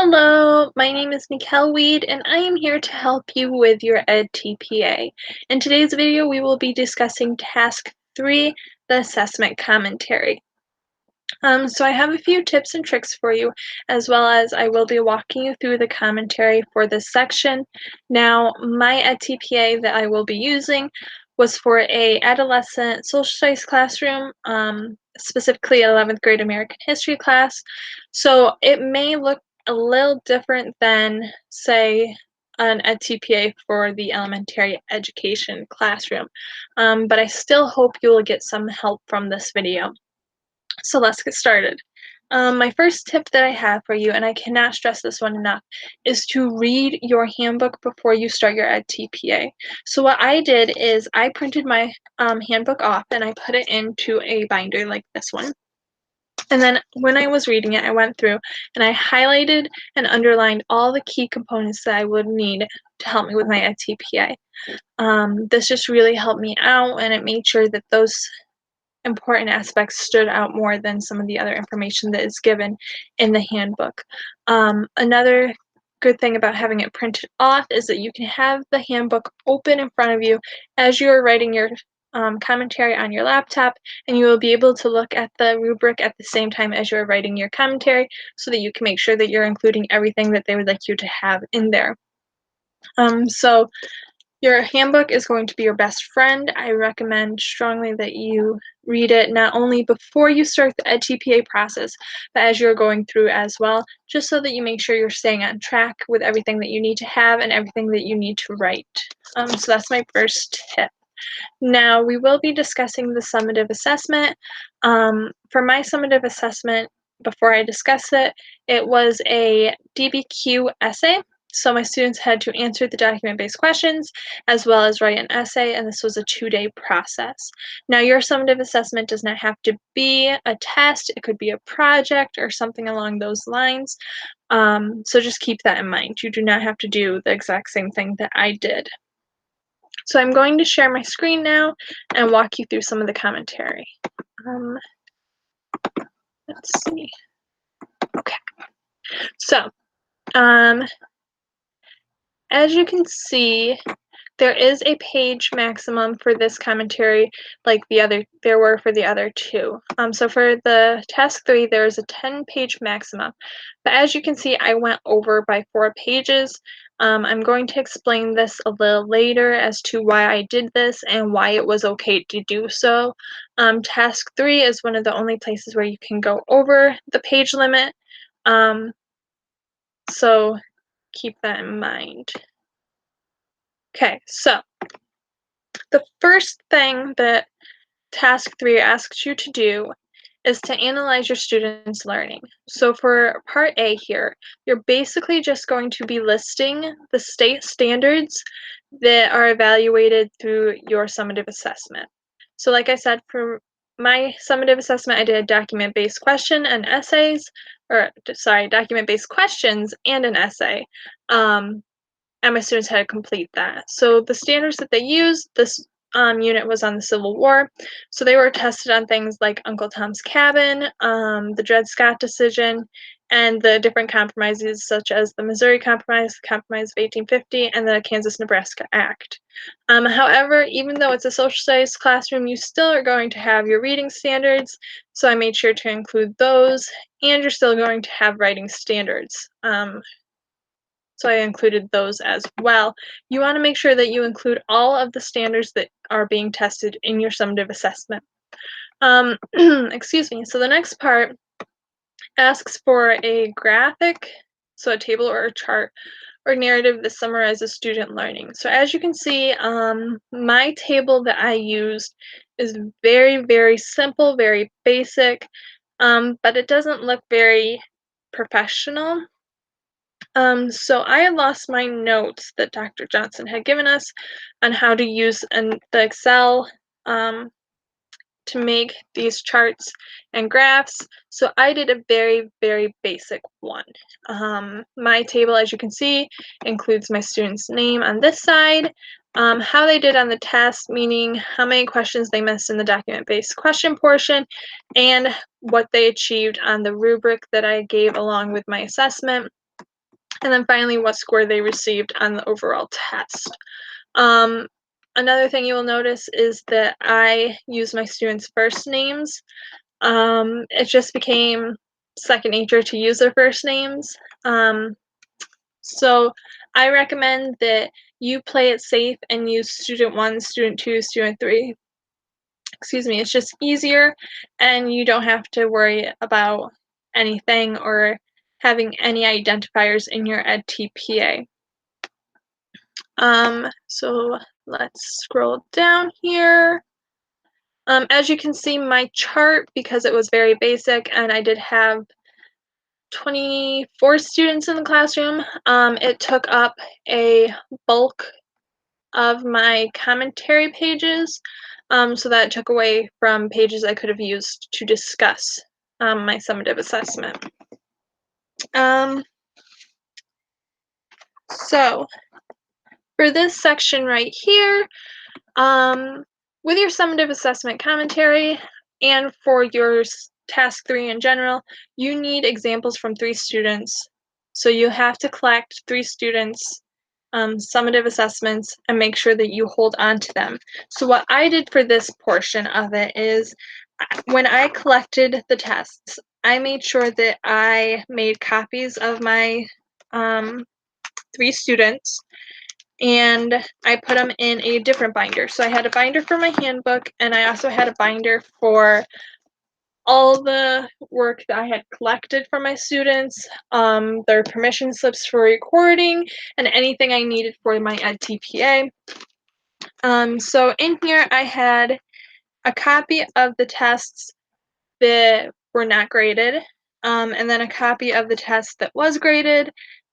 Hello, my name is Wead, and I am here to help you with your EdTPA. In today's video, we will be discussing Task 3, the Assessment Commentary. So I have a few tips and tricks for you, as well as I will be walking you through the commentary for this section. Now, my EdTPA that I will be using was for a adolescent social studies classroom, specifically 11th grade American history class. So it may look a little different than, say, an EdTPA for the elementary education classroom, but I still hope you will get some help from this video. So let's get started. My first tip that I have for you, and I cannot stress this one enough, is to read your handbook before you start your EdTPA. So what I did is I printed my handbook off and I put it into a binder like this one. And then when I was reading it, I went through and I highlighted and underlined all the key components that I would need to help me with my EdTPA. This just really helped me out, and it made sure that those important aspects stood out more than some of the other information that is given in the handbook. Another good thing about having it printed off is that you can have the handbook open in front of you as you are writing your commentary on your laptop, and you will be able to look at the rubric at the same time as you're writing your commentary so that you can make sure that you're including everything that they would like you to have in there. So your handbook is going to be your best friend. I recommend strongly that you read it not only before you start the EdTPA process, but as you're going through as well, just so that you make sure you're staying on track with everything that you need to have and everything that you need to write. So that's my first tip. Now, we will be discussing the summative assessment. For my summative assessment, before I discuss it, it was a DBQ essay. So my students had to answer the document-based questions as well as write an essay, and this was a 2-day process. Now, your summative assessment does not have to be a test. It could be a project or something along those lines. So just keep that in mind. You do not have to do the exact same thing that I did. So I'm going to share my screen now and walk you through some of the commentary. Let's see. Okay. So, as you can see, there is a page maximum for this commentary, like there were for the other two. So for the task 3, there is a 10-page maximum. But as you can see, I went over by 4 pages. I'm going to explain this a little later as to why I did this and why it was okay to do so. Task 3 is one of the only places where you can go over the page limit. So keep that in mind. Okay, so the first thing that Task 3 asks you to do is to analyze your students' learning. So for Part A here, you're basically just going to be listing the state standards that are evaluated through your summative assessment. So like I said, for my summative assessment, I did a document-based question and essays, document-based questions and an essay. And my students had to complete that. So the standards that they used, this unit was on the Civil War. So they were tested on things like Uncle Tom's Cabin, the Dred Scott decision, and the different compromises such as the Missouri Compromise, the Compromise of 1850, and the Kansas-Nebraska Act. However, even though it's a social studies classroom, you still are going to have your reading standards, so I made sure to include those, and you're still going to have writing standards. So I included those as well. You want to make sure that you include all of the standards that are being tested in your summative assessment. Excuse me. So the next part asks for a graphic, so a table or a chart or narrative that summarizes student learning. So as you can see, my table that I used is very, very simple, very basic, but it doesn't look very professional. So I had lost my notes that Dr. Johnson had given us on how to use the Excel to make these charts and graphs. So I did a very, very basic one. My table, as you can see, includes my student's name on this side, how they did on the test, meaning how many questions they missed in the document-based question portion, and what they achieved on the rubric that I gave along with my assessment. And then finally, what score they received on the overall test. Another thing you will notice is that I use my students' first names. It just became second nature to use their first names. So I recommend that you play it safe and use student 1, student 2, student 3. Excuse me, it's just easier and you don't have to worry about anything or having any identifiers in your EdTPA. So let's scroll down here. As you can see, my chart, because it was very basic and I did have 24 students in the classroom, it took up a bulk of my commentary pages, so that took away from pages I could have used to discuss my summative assessment. So for this section right here, with your summative assessment commentary and for your task 3 in general, you need examples from 3 students. So you have to collect 3 students' summative assessments and make sure that you hold on to them. So what I did for this portion of it is when I collected the tests, I made sure that I made copies of my 3 students and I put them in a different binder. So I had a binder for my handbook and I also had a binder for all the work that I had collected from my students, their permission slips for recording, and anything I needed for my EdTPA. So in here I had a copy of the tests that were not graded, and then a copy of the test that was graded,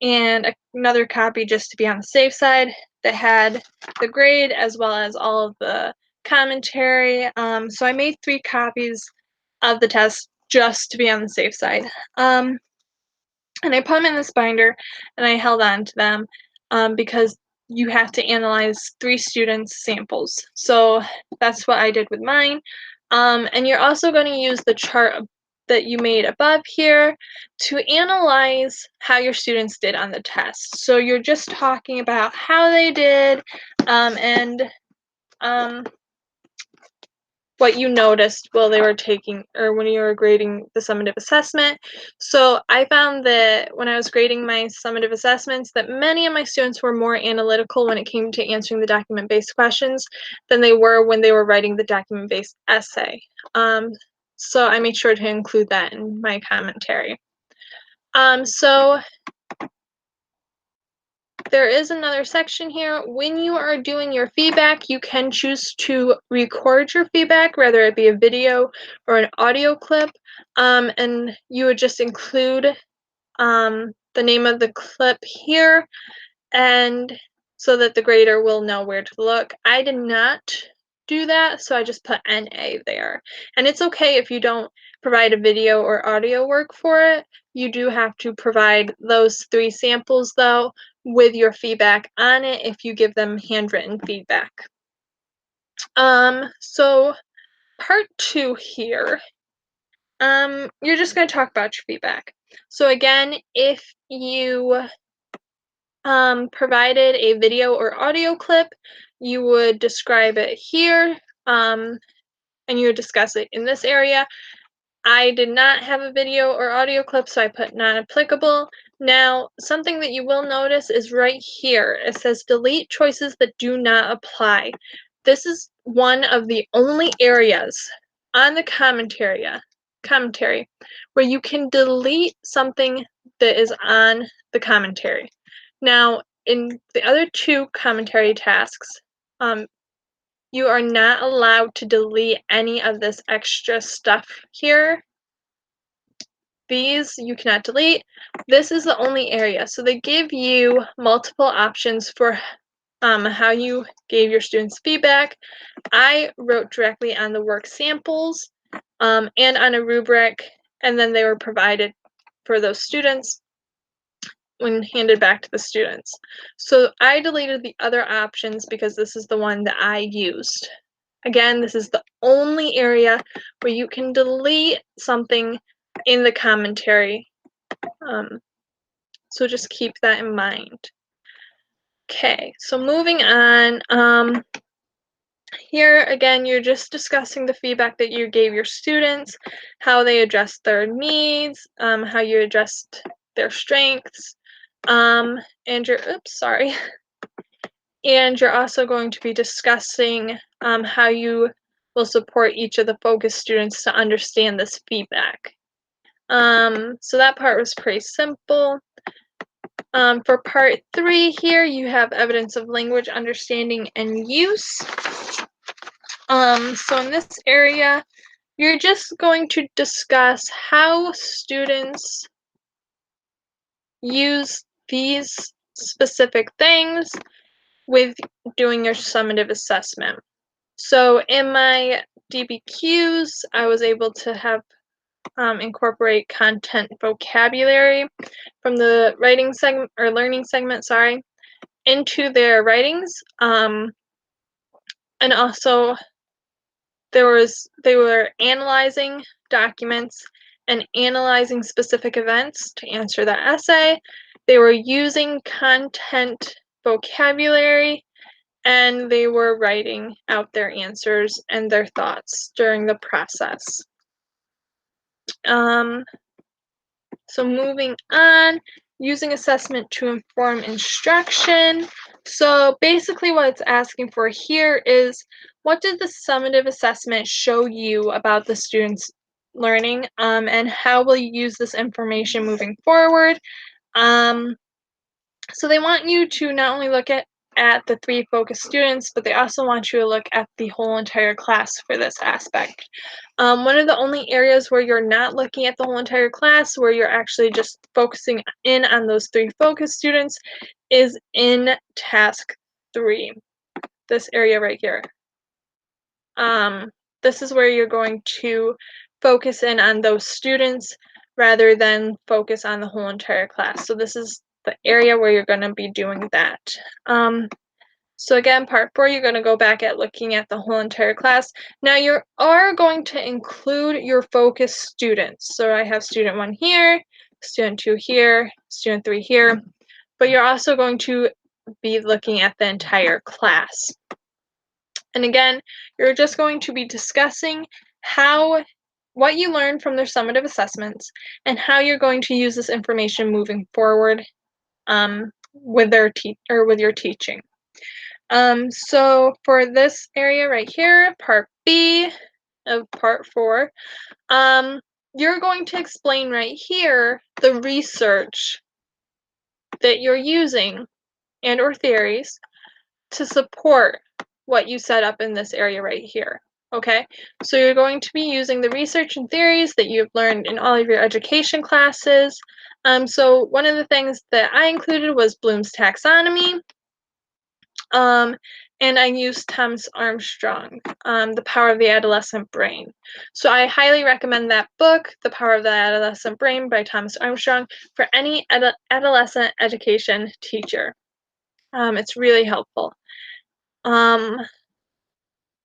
and another copy just to be on the safe side that had the grade as well as all of the commentary. So I made 3 copies of the test just to be on the safe side. And I put them in this binder and I held on to them because you have to analyze 3 students' samples. So that's what I did with mine. And you're also going to use the chart that you made above here to analyze how your students did on the test. So you're just talking about how they did and what you noticed while they were taking or when you were grading the summative assessment. So I found that when I was grading my summative assessments that many of my students were more analytical when it came to answering the document-based questions than they were when they were writing the document-based essay. So I made sure to include that in my commentary. So there is another section here. When you are doing your feedback, you can choose to record your feedback, whether it be a video or an audio clip, and you would just include the name of the clip here, and so that the grader will know where to look. I did not do that, so I just put NA there. And it's okay if you don't provide a video or audio work for it. You do have to provide those 3 samples, though, with your feedback on it if you give them handwritten feedback. So part 2 here, you're just going to talk about your feedback. So again, if you provided a video or audio clip, you would describe it here, and you would discuss it in this area. I did not have a video or audio clip, so I put not applicable. Now, something that you will notice is right here. It says delete choices that do not apply. This is one of the only areas on the commentary where you can delete something that is on the commentary. Now, in the other 2 commentary tasks, you are not allowed to delete any of this extra stuff here. These you cannot delete. This is the only area. So they give you multiple options for how you gave your students feedback. I wrote directly on the work samples and on a rubric, and then they were provided for those students when handed back to the students. So I deleted the other options because this is the one that I used. Again, this is the only area where you can delete something in the commentary. So just keep that in mind. Okay, so moving on. Here again, you're just discussing the feedback that you gave your students, how they addressed their needs, how you addressed their strengths, and and you're also going to be discussing how you will support each of the focus students to understand this feedback. So that part was pretty simple. For part 3 here, you have evidence of language understanding and use. So in this area, you're just going to discuss how students use these specific things with doing your summative assessment. So in my DBQs, I was able to have incorporate content vocabulary from the writing segment or learning segment, into their writings. And also they were analyzing documents and analyzing specific events to answer that essay. They were using content vocabulary and they were writing out their answers and their thoughts during the process. So moving on, using assessment to inform instruction. So basically what it's asking for here is, what did the summative assessment show you about the students' learning, and how will you use this information moving forward? So they want you to not only look at the 3 focus students, but they also want you to look at the whole entire class for this aspect. One of the only areas where you're not looking at the whole entire class, where you're actually just focusing in on those 3 focus students, is in task 3, this area right here. This is where you're going to focus in on those students rather than focus on the whole entire class. So this is the area where you're going to be doing that. So again, part 4, you're going to go back at looking at the whole entire class. Now you are going to include your focus students. So I have student 1 here, student 2 here, student 3 here, but you're also going to be looking at the entire class. And again, you're just going to be discussing what you learned from their summative assessments and how you're going to use this information moving forward with your teaching. So for this area right here, part B of part 4, you're going to explain right here the research that you're using and or theories to support what you set up in this area right here. Okay, so you're going to be using the research and theories that you've learned in all of your education classes. So one of the things that I included was Bloom's taxonomy. And I used Thomas Armstrong, The Power of the Adolescent Brain. So I highly recommend that book, The Power of the Adolescent Brain by Thomas Armstrong, for any adolescent education teacher. It's really helpful.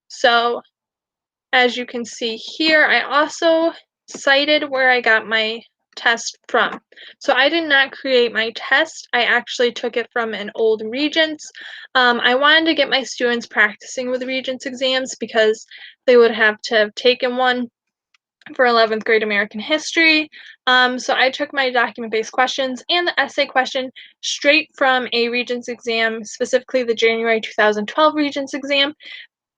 So as you can see here, I also cited where I got my test from. So I did not create my test. I actually took it from an old Regents. I wanted to get my students practicing with Regents exams because they would have to have taken one for 11th grade American history. So I took my document-based questions and the essay question straight from a Regents exam, specifically the January 2012 Regents exam,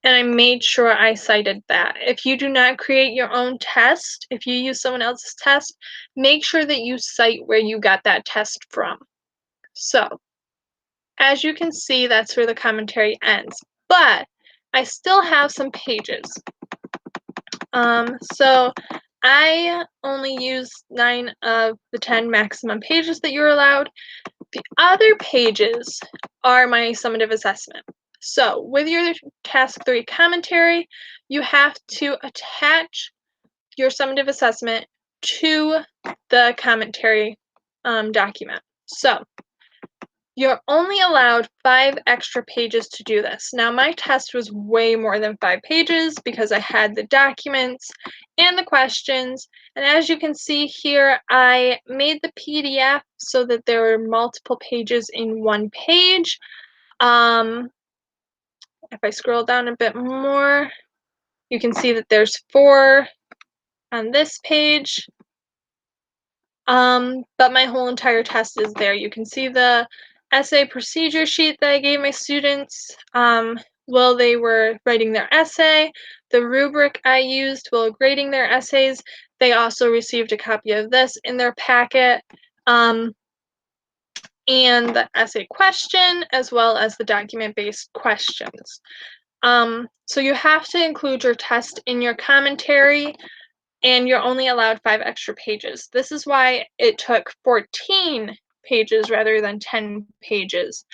and I made sure I cited that. If you do not create your own test, if you use someone else's test, make sure that you cite where you got that test from. So, as you can see, that's where the commentary ends. But I still have some pages. So I only used 9 of the 10 maximum pages that you're allowed. The other pages are my summative assessment. So with your task 3 commentary, you have to attach your summative assessment to the commentary document. So You're only allowed 5 extra pages to do this. Now, my test was way more than 5 pages because I had the documents and the questions. And as you can see here, I made the PDF so that there were multiple pages in one page. If I scroll down a bit more, you can see that there's 4 on this page. But my whole entire test is there. You can see the essay procedure sheet that I gave my students while they were writing their essay, the rubric I used while grading their essays. They also received a copy of this in their packet, and the essay question, as well as the document-based questions. So you have to include your test in your commentary, and you're only allowed 5 extra pages. This is why it took 14 pages rather than 10 pages.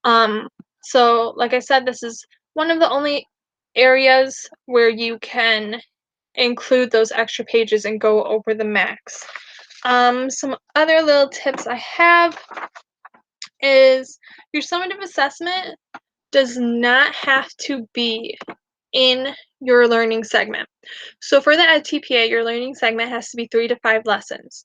So like I said, this is one of the only areas where you can include those extra pages and go over the max. Some other little tips I have is your summative assessment does not have to be in your learning segment. So for the EdTPA, your learning segment has to be 3 to 5 lessons.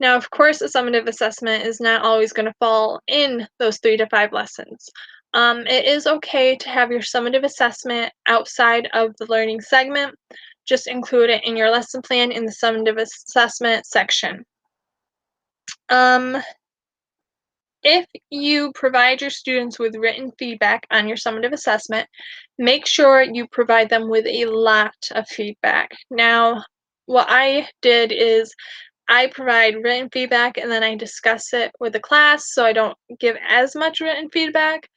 Now, of course, a summative assessment is not always going to fall in those 3 to 5 lessons. It is okay to have your summative assessment outside of the learning segment. Just include it in your lesson plan in the summative assessment section. If you provide your students with written feedback on your summative assessment, make sure you provide them with a lot of feedback. Now, what I did is I provide written feedback and then I discuss it with the class, so I don't give as much written feedback.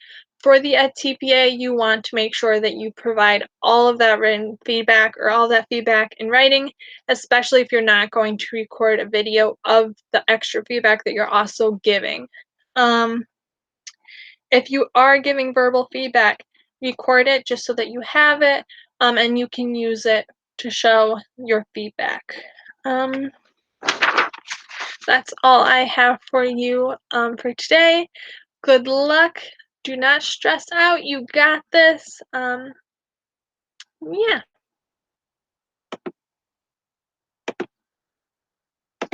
For the TPA, you want to make sure that you provide all of that written feedback or all that feedback in writing, especially if you're not going to record a video of the extra feedback that you're also giving. If you are giving verbal feedback, record it just so that you have it, and you can use it to show your feedback. That's all I have for you for today. Good luck. Do not stress out. You got this. Yeah.